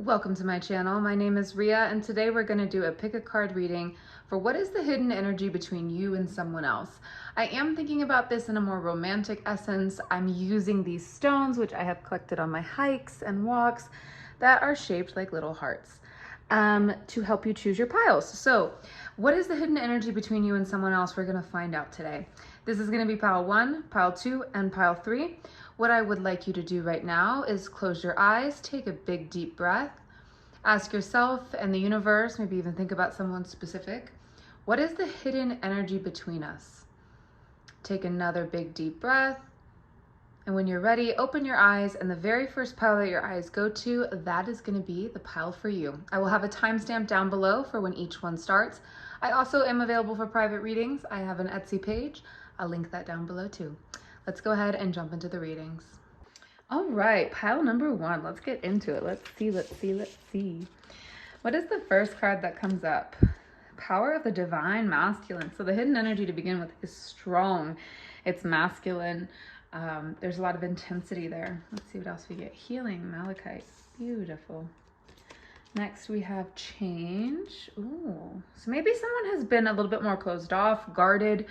Welcome to my channel. My name is Ria, and today we're going to do a pick a card reading for what is the hidden energy between you and someone else. I am thinking about this in a more romantic essence. I'm using these stones, which I have collected on my hikes and walks, that are shaped like little hearts, to help you choose your piles. So what is the hidden energy between you and someone else? We're going to find out today. This is going to be pile 1, pile 2, and pile 3. What I would like you to do right now is close your eyes, take a big deep breath, ask yourself and the universe, maybe even think about someone specific, what is the hidden energy between us? Take another big deep breath, and when you're ready, open your eyes, and the very first pile that your eyes go to, that is going to be the pile for you. I will have a timestamp down below for when each one starts. I also am available for private readings. I have an Etsy page. I'll link that down below too. Let's go ahead and jump into the readings. All right, pile number 1. Let's get into it. Let's see. What is the first card that comes up? Power of the Divine Masculine. So the hidden energy to begin with is strong. It's masculine. There's a lot of intensity there. Let's see what else we get. Healing, Malachite. Beautiful. Next we have change. Ooh, so maybe someone has been a little bit more closed off, guarded,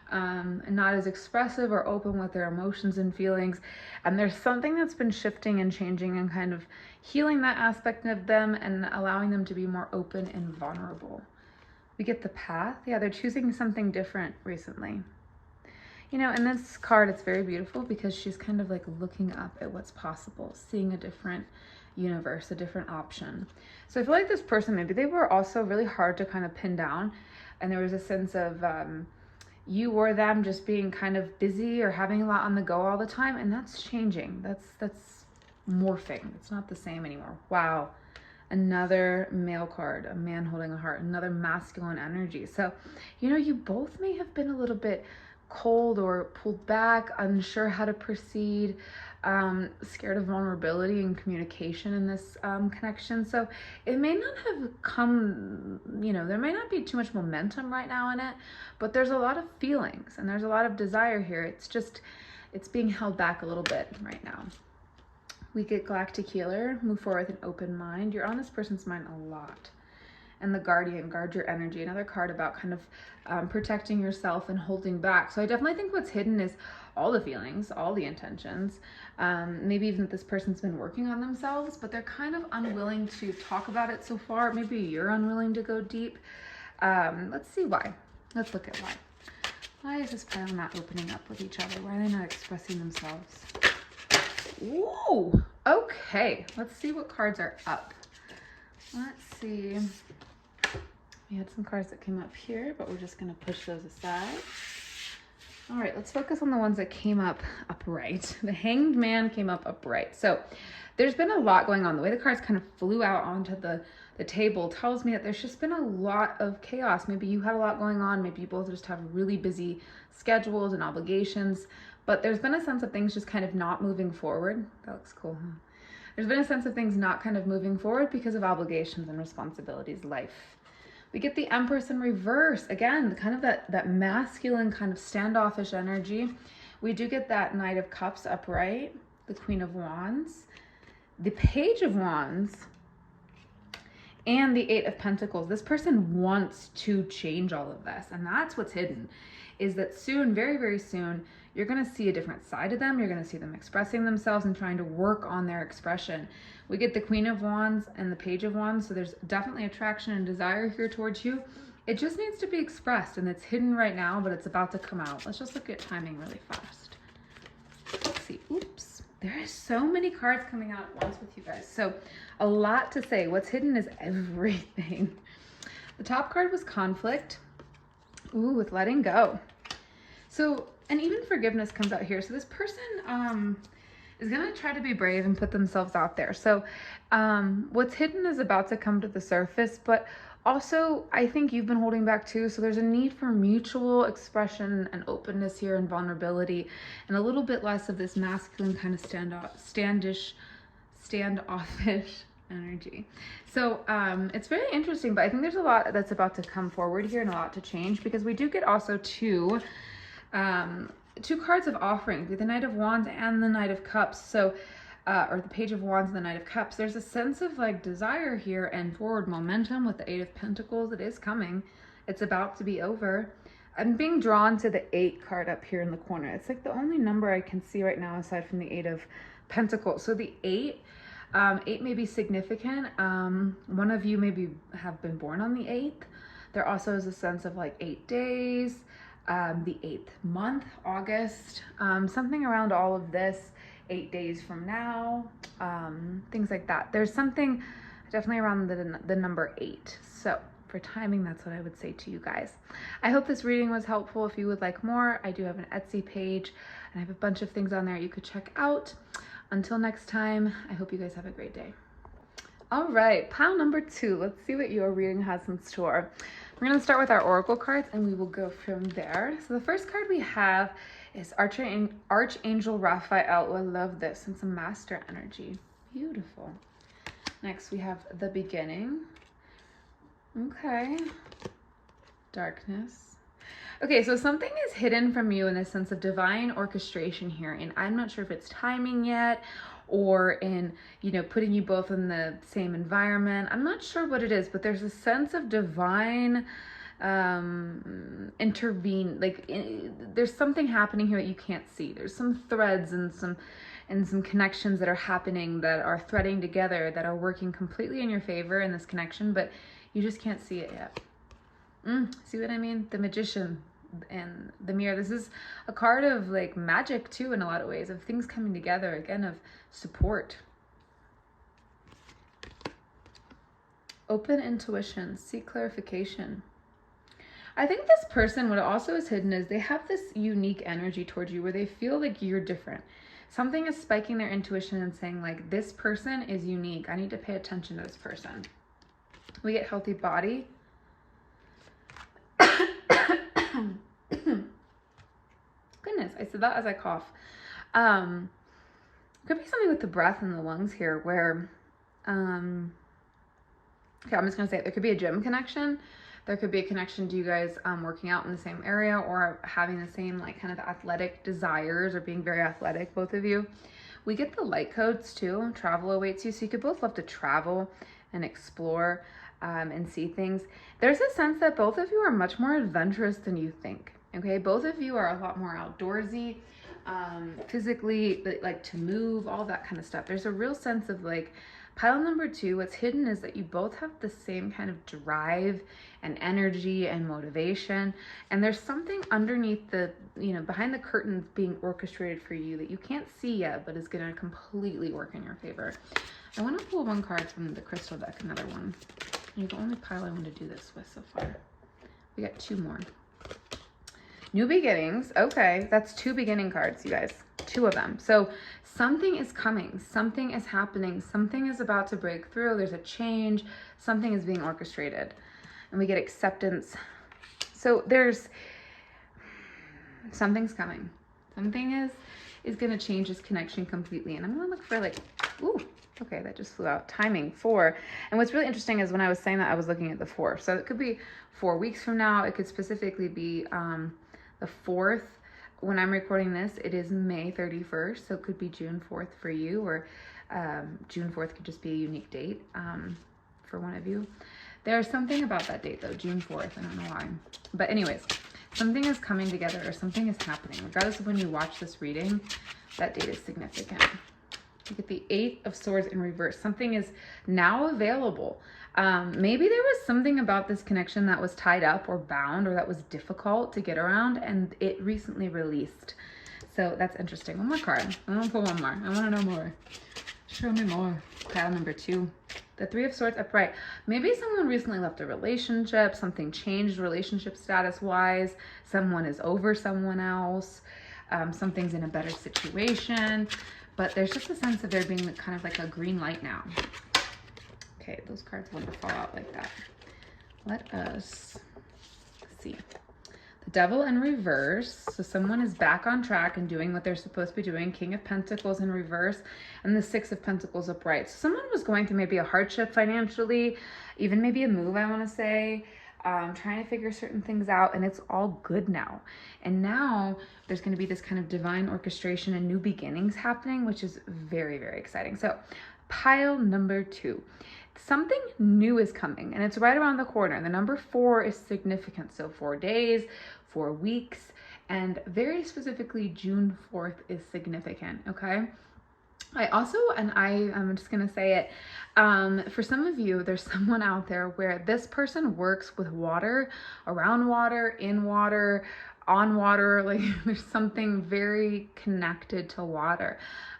and not as expressive or open with their emotions and feelings. And there's something that's been shifting and changing and kind of healing that aspect of them and allowing them to be more open and vulnerable. We get the path. Yeah, they're choosing something different recently. You know, in this card, it's very beautiful because she's kind of like looking up at what's possible, seeing a different universe, a different option. So I feel like this person, maybe they were also really hard to kind of pin down. And there was a sense of you or them just being kind of busy or having a lot on the go all the time. And that's changing. That's morphing. It's not the same anymore. Wow. Another male card, a man holding a heart, another masculine energy. So, you know, you both may have been a little bit cold or pulled back, unsure how to proceed, scared of vulnerability and communication in this connection. So it may not have come, you know, there may not be too much momentum right now in it, but there's a lot of feelings and there's a lot of desire here. It's just, it's being held back a little bit right now. We get Galactic Healer, move forward with an open mind. You're on this person's mind a lot. And the Guardian, guard your energy. Another card about kind of protecting yourself and holding back. So I definitely think what's hidden is all the feelings, all the intentions. Maybe even that this person's been working on themselves, but they're kind of unwilling to talk about it so far. Maybe you're unwilling to go deep. Let's see why. Let's look at why. Why is this pile not opening up with each other? Why are they not expressing themselves? Whoa! Okay, let's see what cards are up. Let's see. We had some cards that came up here, but we're just going to push those aside. All right, let's focus on the ones that came up upright. The Hanged Man came up upright. So there's been a lot going on. The way the cards kind of flew out onto the table tells me that there's just been a lot of chaos. Maybe you had a lot going on. Maybe you both just have really busy schedules and obligations. But there's been a sense of things just kind of not moving forward. That looks cool, huh? There's been a sense of things not kind of moving forward because of obligations and responsibilities, life. We get the Empress in reverse. Again, kind of that masculine kind of standoffish energy. We do get that Knight of Cups upright, the Queen of Wands, the Page of Wands, and the Eight of Pentacles. This person wants to change all of this, and that's what's hidden, is that soon, very, very soon, you're going to see a different side of them. You're going to see them expressing themselves and trying to work on their expression. We get the Queen of Wands and the Page of Wands, so there's definitely attraction and desire here towards you. It just needs to be expressed, and it's hidden right now, but it's about to come out. Let's just look at timing really fast. Let's see. Oops. There are so many cards coming out at once with you guys. So a lot to say. What's hidden is everything. The top card was conflict. Ooh, with letting go. So, and even forgiveness comes out here. So this person is going to try to be brave and put themselves out there. So what's hidden is about to come to the surface, but also I think you've been holding back too. So there's a need for mutual expression and openness here and vulnerability, and a little bit less of this masculine kind of standoffish energy. So it's very interesting, but I think there's a lot that's about to come forward here and a lot to change, because we do get also two cards of offering, the Knight of Wands and the Knight of Cups. So or the Page of Wands and the Knight of Cups. There's a sense of like desire here and forward momentum with the Eight of Pentacles. It is coming. It's about to be over. I'm being drawn to the 8 card up here in the corner. It's like the only number I can see right now aside from the 8 of Pentacles. So the 8, 8 may be significant. One of you maybe have been born on the 8th. There also is a sense of like 8 days, the 8th month, August, something around all of this, 8 days from now, things like that. There's something definitely around the number 8. So for timing, that's what I would say to you guys. I hope this reading was helpful. If you would like more, I do have an Etsy page and I have a bunch of things on there you could check out. Until next time, I hope you guys have a great day. All right, pile number 2. Let's see what your reading has in store. We're going to start with our oracle cards and we will go from there. So the first card we have is Archangel Raphael. Oh, I love this. And some master energy. Beautiful. Next we have the beginning. Okay. Darkness. Okay, so something is hidden from you in the sense of divine orchestration here. And I'm not sure if it's timing yet or in, you know, putting you both in the same environment. I'm not sure what it is, but there's a sense of divine there's something happening here that you can't see. There's some threads and some connections that are happening that are threading together that are working completely in your favor in this connection, but you just can't see it yet. See what I mean? The Magician and the Mirror. This is a card of like magic too in a lot of ways, of things coming together, again, of support. Open intuition, seek clarification. I think this person, what also is hidden is they have this unique energy towards you where they feel like you're different. Something is spiking their intuition and saying like, this person is unique. I need to pay attention to this person. We get healthy body. Goodness, I said that as I cough. Could be something with the breath and the lungs here where, okay, I'm just gonna say it. There could be a gym connection. There could be a connection to you guys working out in the same area or having the same like kind of athletic desires or being very athletic, both of you. We get the light codes too. Travel awaits you. So you could both love to travel and explore and see things. There's a sense that both of you are much more adventurous than you think. Okay, both of you are a lot more outdoorsy, physically, like to move, all that kind of stuff. There's a real sense of like, pile number 2, what's hidden is that you both have the same kind of drive and energy and motivation. And there's something underneath the, you know, behind the curtains being orchestrated for you that you can't see yet, but is going to completely work in your favor. I want to pull one card from the crystal deck, another one. You're the only pile I want to do this with so far. We got 2 more. New beginnings. Okay, that's 2 beginning cards, you guys. 2 of them. So something is coming. Something is happening. Something is about to break through. There's a change. Something is being orchestrated. And we get acceptance. So there's something's coming. Something is going to change this connection completely. And I'm going to look for like, ooh, okay, that just flew out. Timing, 4. And what's really interesting is when I was saying that, I was looking at the 4. So it could be 4 weeks from now. It could specifically be the 4th. When I'm recording this, it is May 31st. So it could be June 4th for you, or June 4th could just be a unique date for one of you. There's something about that date though, June 4th. I don't know why. But anyways, something is coming together or something is happening. Regardless of when you watch this reading, that date is significant. You get the 8 of Swords in reverse. Something is now available. Maybe there was something about this connection that was tied up or bound or that was difficult to get around and it recently released. So that's interesting. One more card. I want to pull one more. I want to know more. Show me more. Pile number 2. The 3 of Swords upright. Maybe someone recently left a relationship. Something changed relationship status wise. Someone is over someone else. Something's in a better situation. But there's just a sense of there being kind of like a green light now. Okay, those cards want to fall out like that. Let us see. The Devil in reverse. So someone is back on track and doing what they're supposed to be doing. King of Pentacles in reverse. And the 6 of Pentacles upright. So someone was going through maybe a hardship financially. Even maybe a move, I want to say. trying to figure certain things out, and it's all good now. And now there's going to be this kind of divine orchestration and new beginnings happening, which is very, very exciting. So pile number 2, something new is coming, and it's right around the corner. The number 4 is significant. So 4 days, 4 weeks, and very specifically June 4th is significant. Okay. I also, and I'm just going to say it, for some of you, there's someone out there where this person works with water, around water, in water, on water, like there's something very connected to water.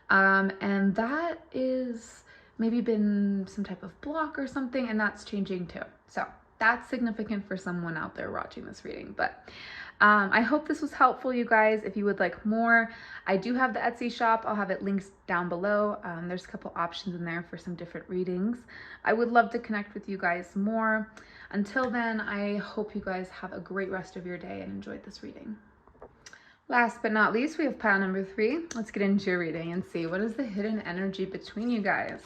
And that is maybe been some type of block or something, and that's changing too. So that's significant for someone out there watching this reading. But I hope this was helpful, you guys. If you would like more, I do have the Etsy shop. I'll have it linked down below. There's a couple options in there for some different readings. I would love to connect with you guys more. Until then, I hope you guys have a great rest of your day and enjoyed this reading. Last but not least, we have pile number 3. Let's get into your reading and see what is the hidden energy between you guys.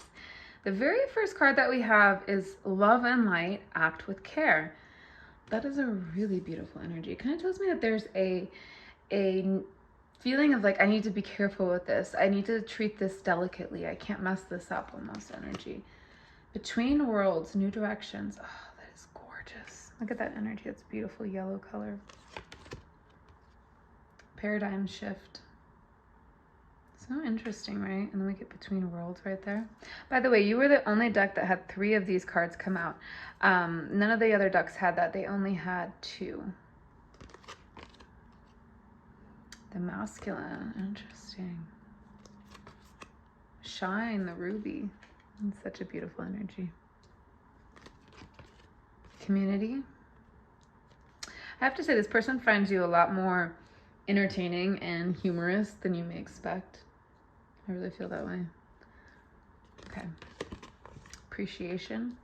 The very first card that we have is Love and Light, Act with Care. That is a really beautiful energy. It kind of tells me that there's a feeling of like, I need to be careful with this. I need to treat this delicately. I can't mess this up, almost energy. Between worlds, new directions. Oh, that is gorgeous. Look at that energy. It's beautiful yellow color. Paradigm shift. So interesting, right? And then we get between worlds right there. By the way, you were the only deck that had 3 of these cards come out. None of the other decks had that. They only had 2. The masculine, interesting. Shine, the ruby. It's such a beautiful energy. Community. I have to say, this person finds you a lot more entertaining and humorous than you may expect. I really feel that way. Okay. Appreciation.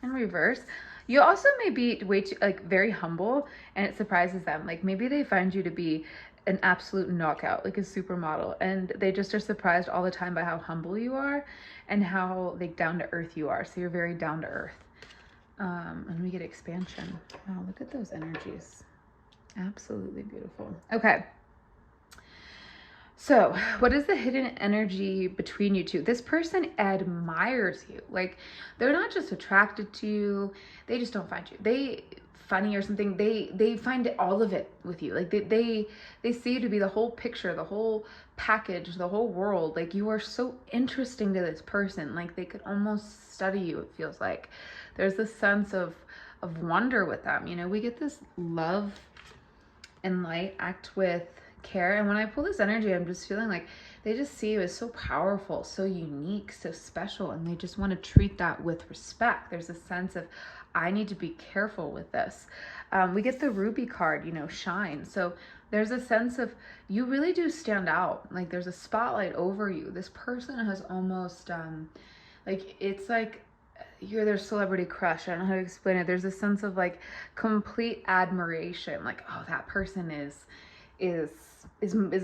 In reverse, you also may be way too, like, very humble, and it surprises them. Like, maybe they find you to be an absolute knockout, like a supermodel, and they just are surprised all the time by how humble you are and how, like, down to earth you are. So you're very down to earth. And we get expansion. Wow, look at those energies. Absolutely beautiful. Okay. So what is the hidden energy between you two? This person admires you. Like, they're not just attracted to you. They just don't find you funny or something. They find all of it with you. Like, they see you to be the whole picture, the whole package, the whole world. Like, you are so interesting to this person. Like, they could almost study you, it feels like. There's this sense of wonder with them. You know, we get this love and light, act with care. And when I pull this energy, I'm just feeling like they just see you as so powerful, so unique, so special, and they just want to treat that with respect. There's a sense of, I need to be careful with this. We get the ruby card, you know, shine. So there's a sense of, you really do stand out. Like, there's a spotlight over you. This person has almost, like, it's like you're their celebrity crush. I don't know how to explain it. There's a sense of, like, complete admiration. Like, oh, that person is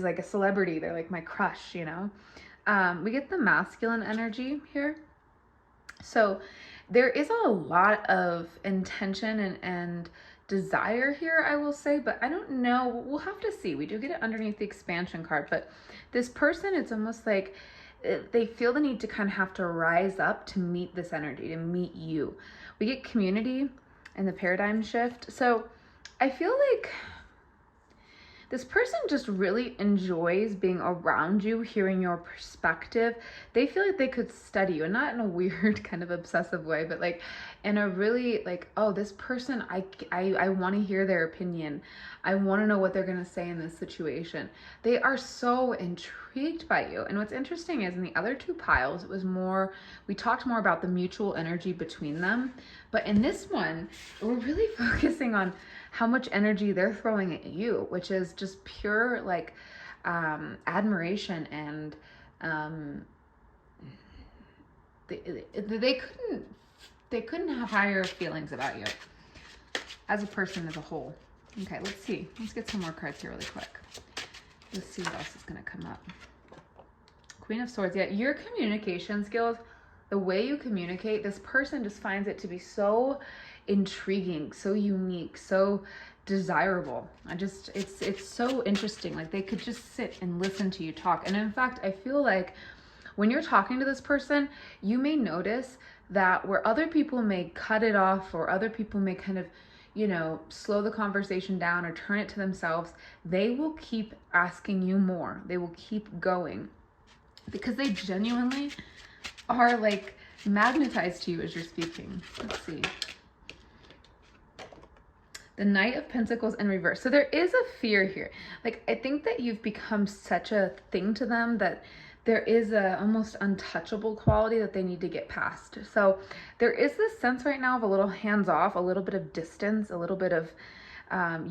like a celebrity. They're like my crush, you know. We get the masculine energy here. So there is a lot of intention and desire here, I will say, but I don't know. We'll have to see. We do get it underneath the expansion card, but this person, it's almost like they feel the need to kind of have to rise up to meet this energy, to meet you. We get community and the paradigm shift. So I feel like this person just really enjoys being around you, hearing your perspective. They feel like they could study you, and not in a weird kind of obsessive way, but like in a really like, oh, this person, I want to hear their opinion. I want to know what they're going to say in this situation. They are so intrigued by you. And what's interesting is in the other 2 piles, it was more, we talked more about the mutual energy between them. But in this one, we're really focusing on how much energy they're throwing at you, which is just pure like admiration, and they couldn't have higher feelings about you as a person as a whole. Okay, let's see. Let's get some more cards here really quick. Let's see what else is going to come up. Queen of Swords. Yeah, your communication skills the way you communicate, this person just finds it to be so intriguing, so unique, so desirable. It's so interesting. Like they could just sit and listen to you talk. And in fact, I feel like when you're talking to this person, you may notice that where other people may cut it off, or other people may kind of, slow the conversation down or turn it to themselves, they will keep asking you more. They will keep going because they genuinely are like magnetized to you as you're speaking. Let's see. The Knight of Pentacles in reverse. So there is a fear here. Like, I think that you've become such a thing to them that there is a almost untouchable quality that they need to get past. So there is this sense right now of a little hands off, a little bit of distance, a little bit of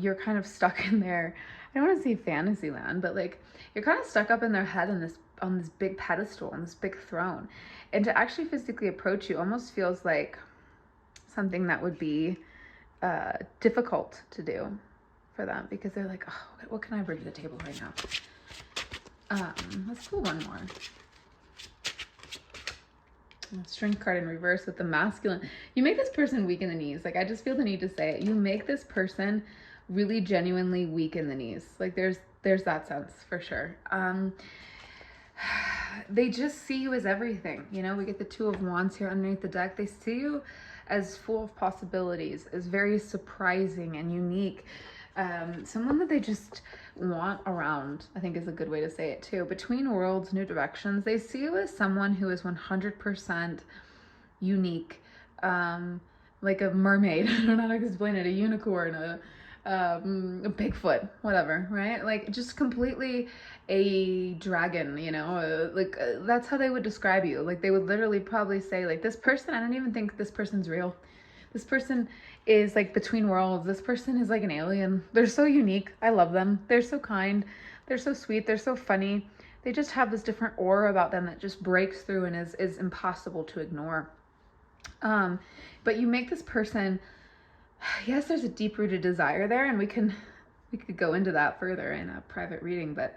you're kind of stuck in their, I don't want to say fantasy land, but like you're kind of stuck up in their head in this, on this big pedestal, on this big throne. And to actually physically approach you almost feels like something that would be difficult to do for them, because they're like, oh, what can I bring to the table right now? Let's pull one more. Strength card in reverse with the masculine. You make this person weak in the knees. Like, I just feel the need to say it. You make this person really genuinely weak in the knees. Like there's that sense for sure. They just see you as everything. We get the Two of Wands here underneath the deck. They see you as full of possibilities, as very surprising and unique. Someone that they just want around, I think is a good way to say it too. Between worlds, new directions. They see you as someone who is 100% unique, like a mermaid. I don't know how to explain it. A unicorn, a Bigfoot, whatever, right? Like just completely a dragon, that's how they would describe you. Like they would literally probably say like, this person, I don't even think this person's real. This person is like between worlds. This person is like an alien. They're so unique. I love them. They're so kind. They're so sweet. They're so funny. They just have this different aura about them that just breaks through and is impossible to ignore. But you make this person, yes, there's a deep-rooted desire there, and we could go into that further in a private reading, but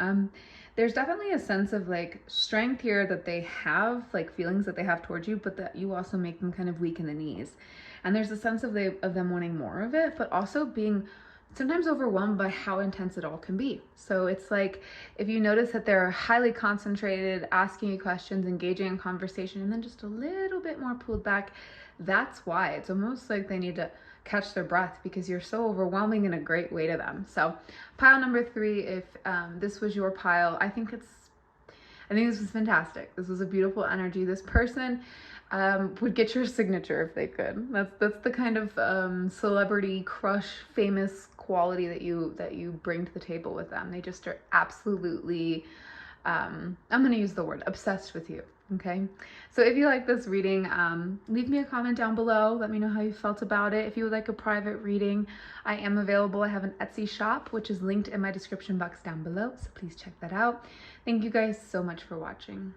there's definitely a sense of like strength here that they have, like feelings that they have towards you, but that you also make them kind of weak in the knees. And there's a sense of them wanting more of it, but also being sometimes overwhelmed by how intense it all can be. So it's like, if you notice that they're highly concentrated, asking you questions, engaging in conversation, and then just a little bit more pulled back, that's why. It's almost like they need to catch their breath because you're so overwhelming in a great way to them. So pile number 3, if this was your pile, I think this was fantastic. This was a beautiful energy. This person would get your signature if they could. That's the kind of celebrity crush, famous quality that you bring to the table with them. They just are absolutely, I'm going to use the word obsessed with you. Okay, so if you like this reading, leave me a comment down below. Let me know how you felt about it. If you would like a private reading, I am available. I have an Etsy shop, which is linked in my description box down below, so please check that out. Thank you guys so much for watching.